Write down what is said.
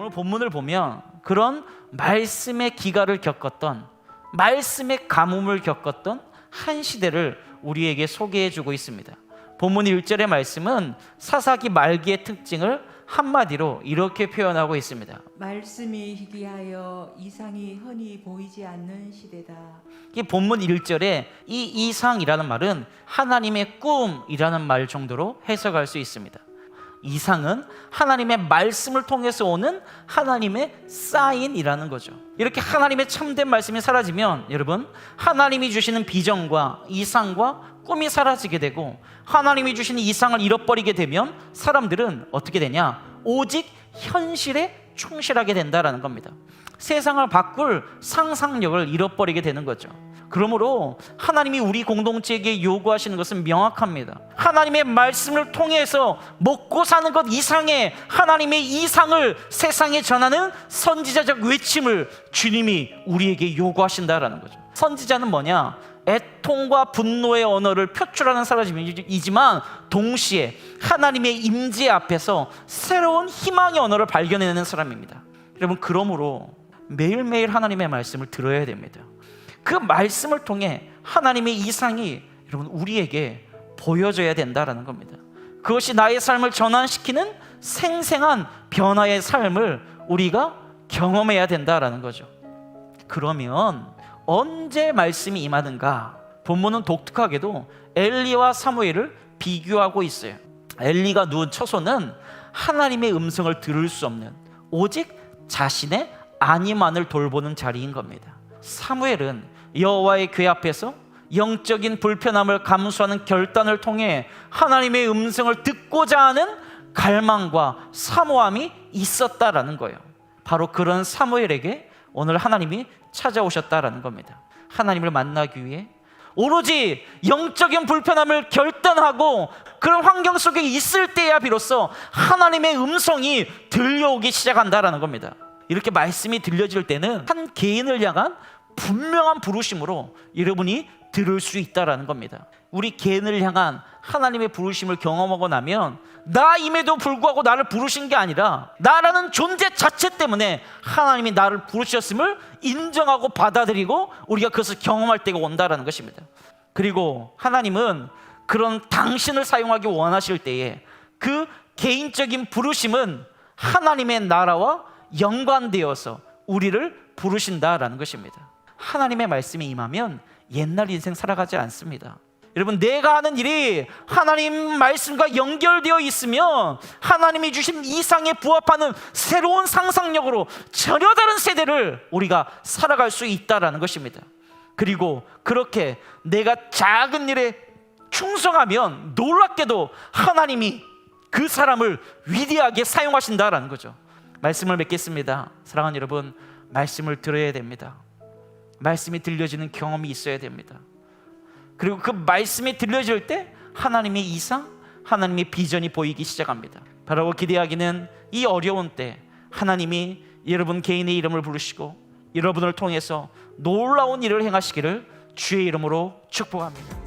오늘 본문을 보면 그런 말씀의 기가를 겪었던, 말씀의 가뭄을 겪었던 한 시대를 우리에게 소개해 주고 있습니다. 본문 1절의 말씀은 사사기 말기의 특징을 한마디로 이렇게 표현하고 있습니다. 말씀이 희귀하여 이상이 흔히 보이지 않는 시대다. 이 본문 1절에 이 이상이라는 말은 하나님의 꿈이라는 말 정도로 해석할 수 있습니다. 이상은 하나님의 말씀을 통해서 오는 하나님의 사인이라는 거죠. 이렇게 하나님의 참된 말씀이 사라지면 여러분, 하나님이 주시는 비전과 이상과 꿈이 사라지게 되고, 하나님이 주시는 이상을 잃어버리게 되면 사람들은 어떻게 되냐? 오직 현실에 충실하게 된다라는 겁니다. 세상을 바꿀 상상력을 잃어버리게 되는 거죠. 그러므로 하나님이 우리 공동체에게 요구하시는 것은 명확합니다. 하나님의 말씀을 통해서 먹고 사는 것 이상의 하나님의 이상을 세상에 전하는 선지자적 외침을 주님이 우리에게 요구하신다라는 거죠. 선지자는 뭐냐? 애통과 분노의 언어를 표출하는 사람이지만 동시에 하나님의 임재 앞에서 새로운 희망의 언어를 발견해내는 사람입니다. 여러분, 그러므로 매일매일 하나님의 말씀을 들어야 됩니다. 그 말씀을 통해 하나님의 이상이 여러분 우리에게 보여져야 된다라는 겁니다. 그것이 나의 삶을 전환시키는 생생한 변화의 삶을 우리가 경험해야 된다라는 거죠. 그러면 언제 말씀이 임하는가? 본문은 독특하게도 엘리와 사무엘을 비교하고 있어요. 엘리가 누운 처소는 하나님의 음성을 들을 수 없는 오직 자신의 안위만을 돌보는 자리인 겁니다. 사무엘은 여호와의 궤 앞에서 영적인 불편함을 감수하는 결단을 통해 하나님의 음성을 듣고자 하는 갈망과 사모함이 있었다라는 거예요. 바로 그런 사무엘에게 오늘 하나님이 찾아오셨다라는 겁니다. 하나님을 만나기 위해 오로지 영적인 불편함을 결단하고 그런 환경 속에 있을 때야 비로소 하나님의 음성이 들려오기 시작한다라는 겁니다. 이렇게 말씀이 들려질 때는 한 개인을 향한 분명한 부르심으로 여러분이 들을 수 있다라는 겁니다. 우리 개인을 향한 하나님의 부르심을 경험하고 나면 나임에도 불구하고 나를 부르신 게 아니라 나라는 존재 자체 때문에 하나님이 나를 부르셨음을 인정하고 받아들이고 우리가 그것을 경험할 때가 온다라는 것입니다. 그리고 하나님은 그런 당신을 사용하기 원하실 때에 그 개인적인 부르심은 하나님의 나라와 연관되어서 우리를 부르신다라는 것입니다. 하나님의 말씀이 임하면 옛날 인생 살아가지 않습니다. 여러분, 내가 하는 일이 하나님 말씀과 연결되어 있으면 하나님이 주신 이상에 부합하는 새로운 상상력으로 전혀 다른 세대를 우리가 살아갈 수 있다라는 것입니다. 그리고 그렇게 내가 작은 일에 충성하면 놀랍게도 하나님이 그 사람을 위대하게 사용하신다라는 거죠. 말씀을 맺겠습니다. 사랑하는 여러분, 말씀을 들어야 됩니다. 말씀이 들려지는 경험이 있어야 됩니다. 그리고 그 말씀이 들려질 때 하나님의 이상, 하나님의 비전이 보이기 시작합니다. 바라고 기대하기는 이 어려운 때 하나님이 여러분 개인의 이름을 부르시고 여러분을 통해서 놀라운 일을 행하시기를 주의 이름으로 축복합니다.